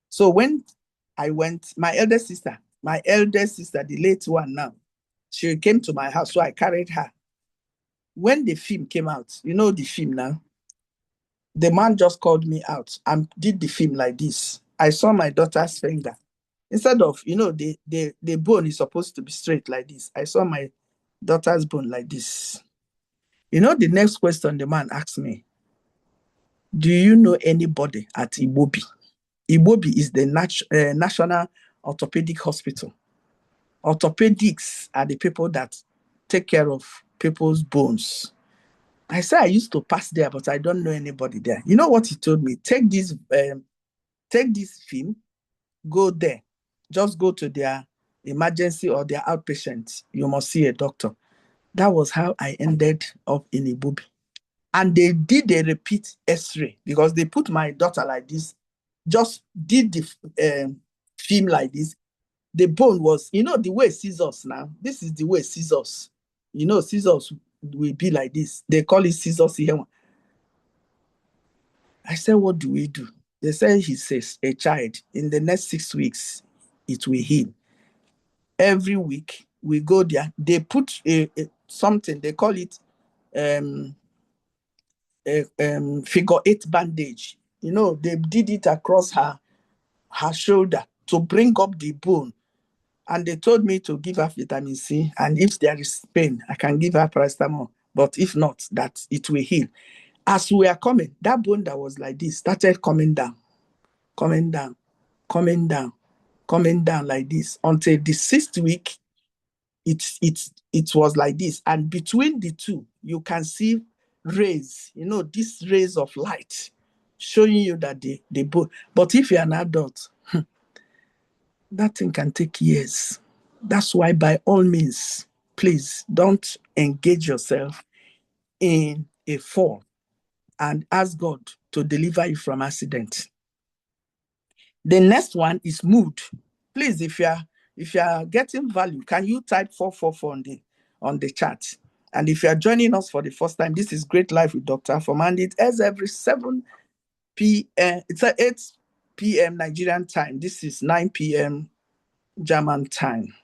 So when I went, my elder sister, the late one now, she came to my house, so I carried her. When the film came out, you know the film now, the man just called me out and did the film like this. I saw my daughter's finger. Instead of, the bone is supposed to be straight like this. I saw my daughter's bone like this. The next question the man asked me, do you know anybody at Ibobi? Ibobi is the National Orthopedic Hospital. Orthopedics are the people that take care of people's bones. I said I used to pass there, but I don't know anybody there. You know what he told me? Take this film, go there. Just go to their emergency or their outpatient. You must see a doctor. That was how I ended up in Ibobi. And they did a repeat X-ray because they put my daughter like this, just did the film like this. The bone was, the way scissors now. This is the way scissors. Scissors will be like this. They call it scissors here. I said, what do we do? They said he says a child in the next 6 weeks, it will heal. Every week we go there. They put something, they call it figure 8 bandage. They did it across her shoulder to bring up the bone. And they told me to give her vitamin C. And if there is pain, I can give her paracetamol. But if not, that it will heal. As we are coming, that bone that was like this started coming down like this until the 6th week. It was like this. And between the two, you can see rays, these rays of light showing you that the bone. But if you're an adult, that thing can take years. That's why, by all means, please don't engage yourself in a fall and ask God to deliver you from accident. The next one is mood. Please, if you are getting value, can you type 444 on the chat? And if you are joining us for the first time, this is Great Life with Dr. Afoma, and it airs every 7 p.m. It's at 8 p.m. Nigerian time. This is 9 p.m. German time.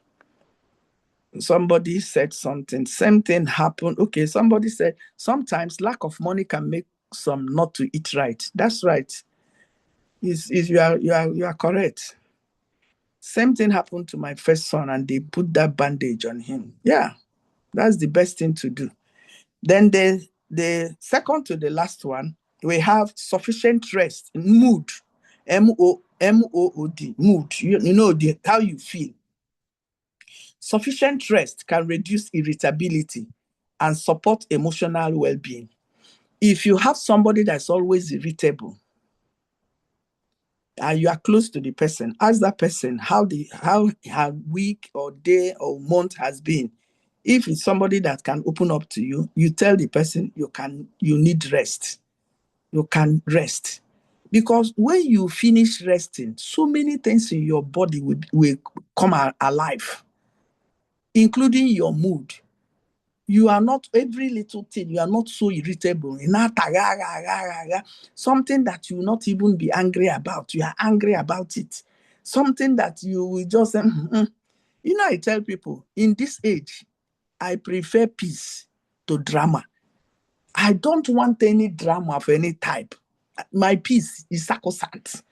Somebody said something. Same thing happened. Okay, somebody said sometimes lack of money can make some not to eat right. That's right. You are correct. Same thing happened to my first son, and they put that bandage on him. Yeah, that's the best thing to do. Then the second to the last one, we have sufficient rest, mood, MOOD, mood. How you feel. Sufficient rest can reduce irritability and support emotional well-being. If you have somebody that's always irritable and you are close to the person, ask that person how her week or day or month has been. If it's somebody that can open up to you, you tell the person you need rest. You can rest. Because when you finish resting, so many things in your body will come alive, including your mood. You are not, every little thing, you are not so irritable. Something that you will not even be angry about, you are angry about it. Something that you will just say, I tell people, in this age, I prefer peace to drama. I don't want any drama of any type. My peace is sacrosanct.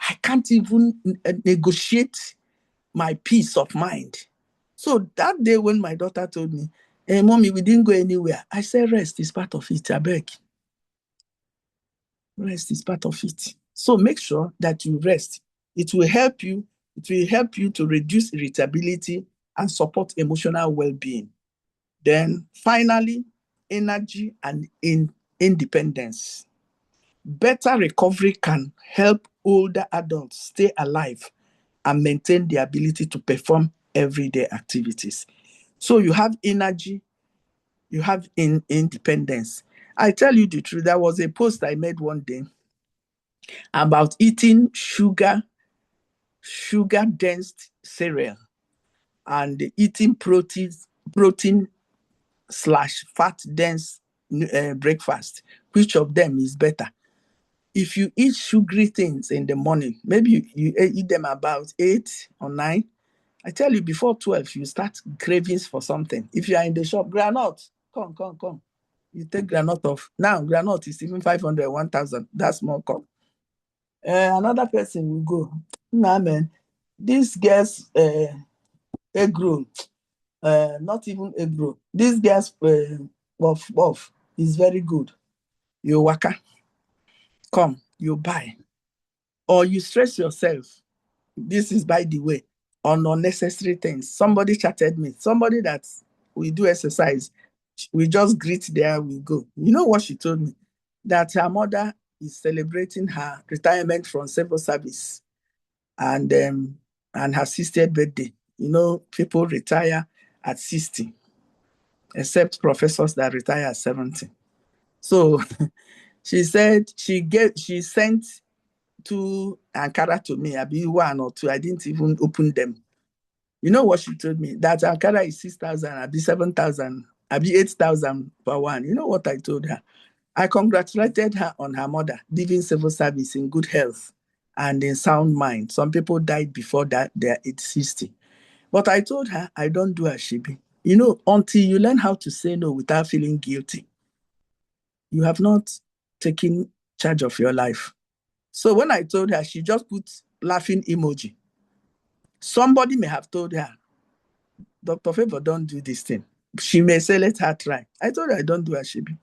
I can't even negotiate my peace of mind. So that day when my daughter told me, hey, mommy, we didn't go anywhere, I said, rest is part of it, I beg. Rest is part of it. So make sure that you rest. It will help you. It will help you to reduce irritability and support emotional well-being. Then finally, energy and independence. Better recovery can help older adults stay alive and maintain the ability to perform everyday activities. So you have energy, you have independence. I tell you the truth, there was a post I made one day about eating sugar-dense cereal and eating protein / fat-dense breakfast. Which of them is better? If you eat sugary things in the morning, maybe you eat them about 8 or 9, I tell you, before 12, you start cravings for something. If you are in the shop, granite, come. You take granite off. Now, granite is even 500, 1,000. That's more come. Another person will go, nah, man, This girl's egg roll, not even egg roll. This girl's buff is very good. You waka, come, you buy, or you stress yourself. This is, by the way, on unnecessary things. Somebody chatted me. Somebody that we do exercise, we just greet there, we go. You know what she told me? That her mother is celebrating her retirement from civil service and her 60th birthday. You know, people retire at 60, except professors that retire at 70. So she said she sent 2 Ankara to me, Abi 1 or 2. I didn't even open them. You know what she told me? That Ankara is 6,000, Abi 7,000, Abi 8,000 per one. You know what I told her? I congratulated her on her mother leaving civil service in good health and in sound mind. Some people died before that, they're 60. But I told her, I don't do ashebi. You know, until you learn how to say no without feeling guilty, you have not taken charge of your life. So when I told her, she just put laughing emoji. Somebody may have told her, Dr. Favour, don't do this thing. She may say, let her try. I told her I don't do ashebi.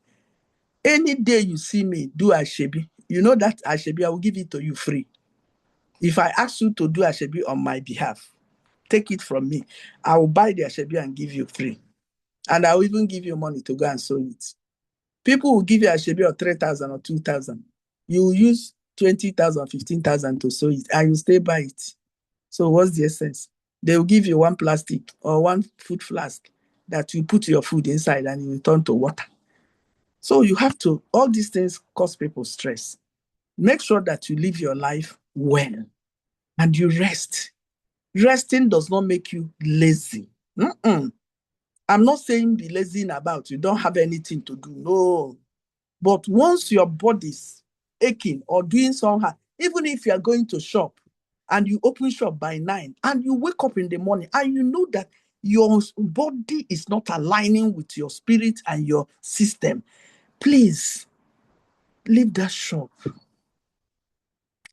Any day you see me do ashebi, you know that ashebi, I will give it to you free. If I ask you to do ashebi on my behalf, take it from me. I will buy the ashebi and give you free. And I will even give you money to go and sew it. People will give you ashebi of 3,000 or 2,000. You will use 20,000, 15,000 to sew it, and you stay by it. So what's the essence? They will give you 1 plastic or 1 food flask that you put your food inside and you turn to water. So you have to, all these things cause people stress. Make sure that you live your life well and you rest. Resting does not make you lazy. I'm not saying be lazy about you don't have anything to do. No. But once your body's aching or doing somehow, even if you are going to shop and you open shop by 9 and you wake up in the morning and you know that your body is not aligning with your spirit and your system, please leave that shop.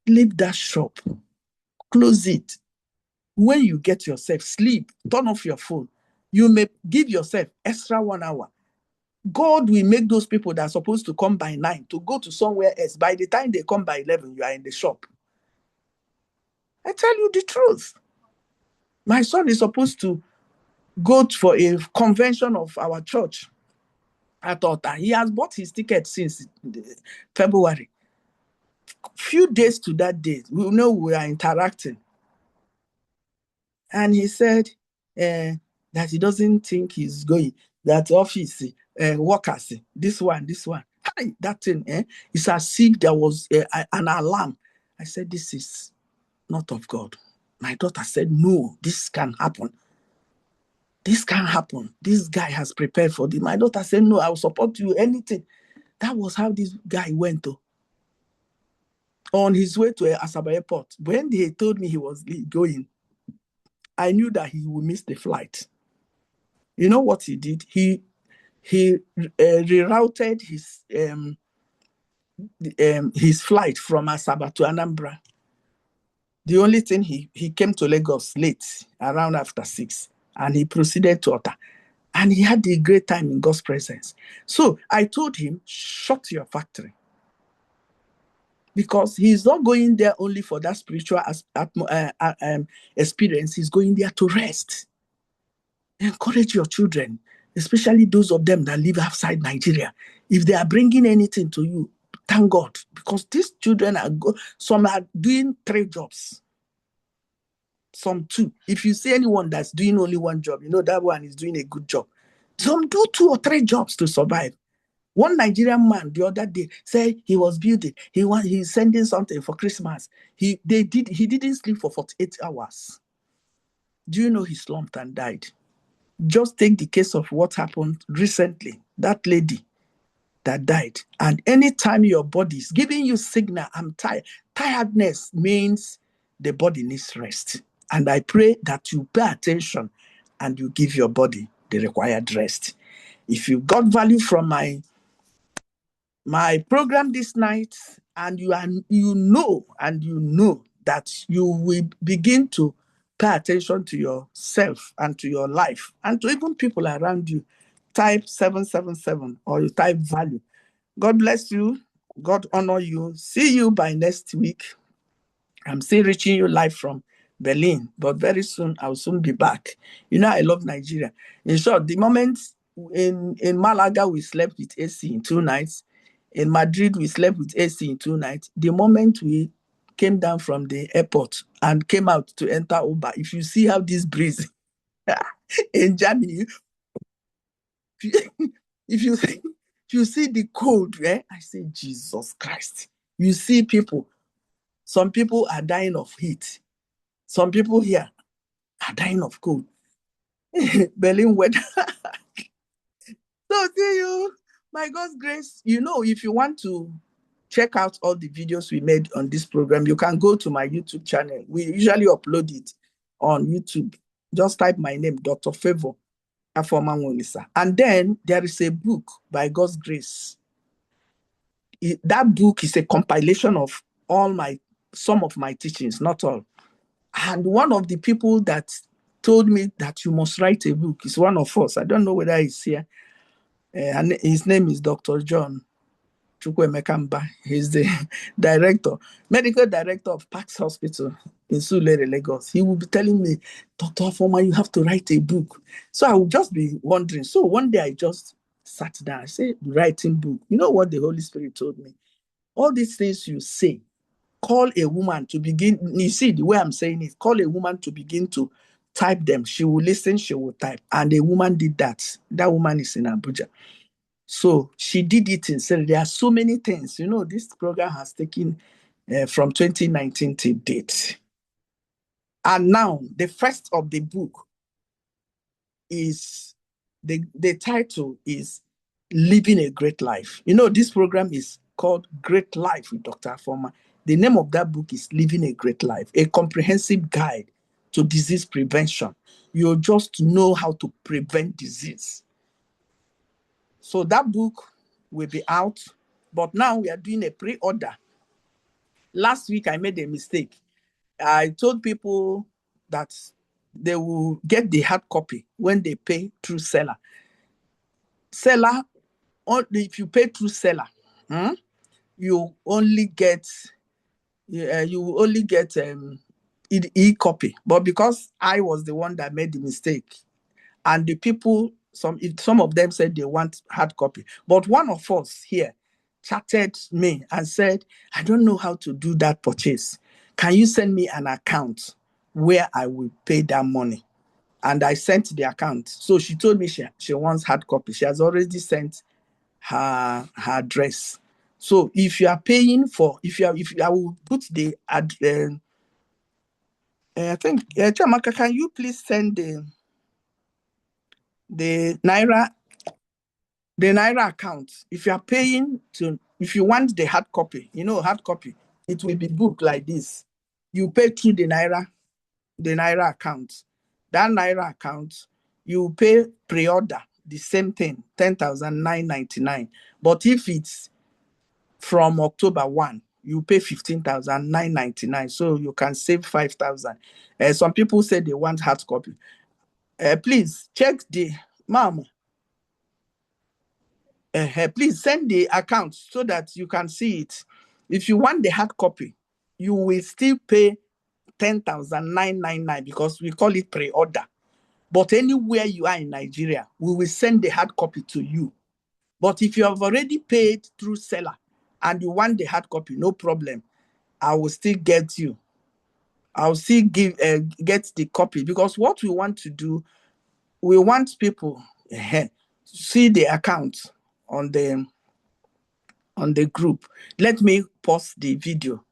Leave that shop. Close it. When you get yourself, sleep, turn off your phone. You may give yourself extra 1 hour. God will make those people that are supposed to come by 9 to go to somewhere else. By the time they come by 11, you are in the shop. I tell you the truth. My son is supposed to go for a convention of our church at Alta. He has bought his ticket since February. Few days to that date, we know we are interacting. And he said that he doesn't think he's going. That office, workers, this one. Hi, that thing, it's as if there was an alarm. I said, this is not of God. My daughter said, no, this can happen. This can happen. This guy has prepared for this. My daughter said, no, I will support you, anything. That was how this guy went to. On his way to Asaba Airport. When they told me he was going, I knew that he would miss the flight. You know what he did? He rerouted his flight from Asaba to Anambra. The only thing, he came to Lagos late, around after 6, and he proceeded to Ota. And he had a great time in God's presence. So I told him, shut your factory. Because he's not going there only for that spiritual experience. He's going there to rest. Encourage your children, especially those of them that live outside Nigeria. If they are bringing anything to you, thank God. Because these children some are doing 3 jobs. Some 2. If you see anyone that's doing only 1 job, you know that one is doing a good job. Some do 2 or 3 jobs to survive. One Nigerian man the other day said he was building. He's sending something for Christmas. He didn't sleep for 48 hours. Do you know he slumped and died? Just take the case of what happened recently. That lady that died. And anytime your body is giving you signal, I'm tired. Tiredness means the body needs rest. And I pray that you pay attention and you give your body the required rest. If you got value from my program this night, and you know that you will begin to pay attention to yourself and to your life and to even people around you. Type 777 or you type value. God bless you. God honor you. See you by next week. I'm still reaching you live from Berlin, but very soon I'll soon be back. You know, I love Nigeria. In short, the moment in Malaga, we slept with AC in 2 nights. In Madrid, we slept with AC in 2 nights. The moment we came down from the airport and came out to enter Uber, if you see how this breeze in Germany, if you see the cold, I say, Jesus Christ. You see people, some people are dying of heat. Some people here are dying of cold. Berlin weather. So see you. By God's grace, if you want to check out all the videos we made on this program, you can go to my YouTube channel. We usually upload it on YouTube. Just type my name, Dr.Favour, Afoma. And then there is a book, By God's Grace. That book is a compilation of some of my teachings, not all. And one of the people that told me that you must write a book is one of us. I don't know whether he's here. And his name is Dr. John Chukwemekamba. He's the medical director of Pax Hospital in Sulere, Lagos. He will be telling me, Dr. Afoma, you have to write a book. So I will just be wondering. So one day I just sat down. I said, writing book. You know what the Holy Spirit told me? All these things you say, call a woman to begin. You see, the way I'm saying it, call a woman to begin to type them. She will listen, she will type. And a woman did that. That woman is in Abuja. So she did it instead. There are so many things. This program has taken from 2019 to date. And now the first of the book is, the title is Living a Great Life. This program is called Great Life with Dr. Afoma. The name of that book is Living a Great Life, a comprehensive guide to disease prevention. You just know how to prevent disease. So that book will be out, but now we are doing a pre-order. Last week, I made a mistake. I told people that they will get the hard copy when they pay through seller. Seller, if you pay through seller, you only get e-copy. But because I was the one that made the mistake, and the people, some of them said they want hard copy. But one of us here chatted me and said, I don't know how to do that purchase. Can you send me an account where I will pay that money? And I sent the account. So she told me she wants hard copy. She has already sent her address. So if you are paying for, if I will put the I think, Chamaka, can you please send the Naira account? If you are paying if you want the hard copy, hard copy, it will be booked like this. You pay through the Naira account. That Naira account, you pay pre-order, the same thing, 10,999. But if it's from October 1, you pay 15,999. So you can save 5,000. Some people say they want hard copy. Please check ma'am. Please send the account so that you can see it. If you want the hard copy, you will still pay 10,999 because we call it pre-order. But anywhere you are in Nigeria, we will send the hard copy to you. But if you have already paid through seller and you want the hard copy, no problem. I will still get you. I'll still get the copy, because what we want to do, we want people see the account on the group. Let me pause the video.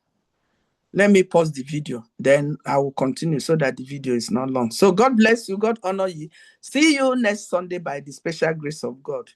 Then I will continue so that the video is not long. So God bless you. God honor you. See you next Sunday by the special grace of God.